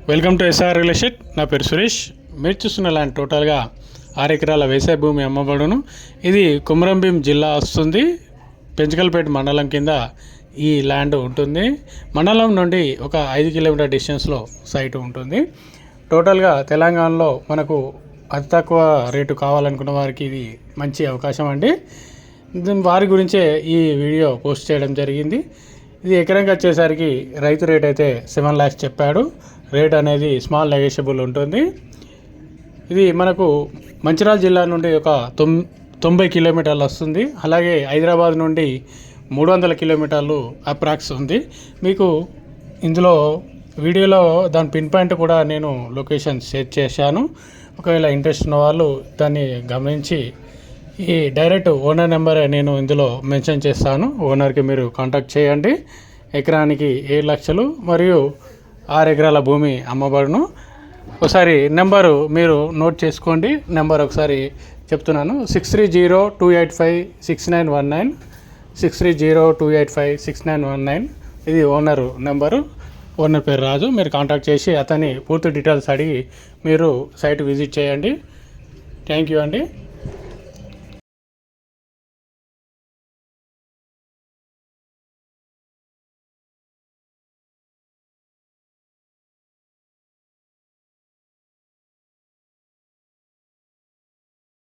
Welcome to SR real estate. నా పేరు సురేష్. మీరు చూస్తున్న ల్యాండ్ టోటల్గా 6 ఎకరాల వ్యవసాయ భూమి అమ్మబడును. ఇది కొమరంభీం జిల్లా వస్తుంది. పెంచకల్పేట మండలం కింద ఈ ల్యాండ్ ఉంటుంది. మండలం నుండి ఒక 5 కిలోమీటర్ డిస్టెన్స్లో సైట్ ఉంటుంది. టోటల్గా తెలంగాణలో మనకు అతి తక్కువ రేటు కావాలనుకున్న వారికి ఇది మంచి అవకాశం అండి. వారి గురించే ఈ వీడియో పోస్ట్ చేయడం జరిగింది. ఇది ఎకరంకి వచ్చేసరికి రైతు రేట్ అయితే 7 lakhs చెప్పాడు. రేట్ అనేది స్మాల్ నెగోషియబుల్ ఉంటుంది. ఇది మనకు మంచిర్యాల జిల్లా నుండి ఒక 90 కిలోమీటర్లు వస్తుంది. అలాగే హైదరాబాద్ నుండి 300 కిలోమీటర్లు అప్రాక్స్ ఉంది. మీకు ఇందులో వీడియోలో దాని పిన్ పాయింట్ కూడా నేను లొకేషన్ షేర్ చేశాను. ఒకవేళ ఇంట్రెస్ట్ ఉన్న వాళ్ళు దాన్ని గమనించి ఈ డైరెక్ట్ ఓనర్ నెంబర్ నేను ఇందులో మెన్షన్ చేస్తాను. ఓనర్కి మీరు కాంటాక్ట్ చేయండి. ఎకరానికి 7 లక్షలు మరియు 6 ఎకరాల భూమి అమ్మబడును. ఒకసారి నెంబరు మీరు నోట్ చేసుకోండి. నెంబర్ ఒకసారి చెప్తున్నాను. 6302856919 6302856919. ఇది ఓనరు నెంబరు. ఓనర్ పేరు రాజు. మీరు కాంటాక్ట్ చేసి అతని పూర్తి డీటెయిల్స్ అడిగి మీరు సైట్ విజిట్ చేయండి. థ్యాంక్ యూ అండి.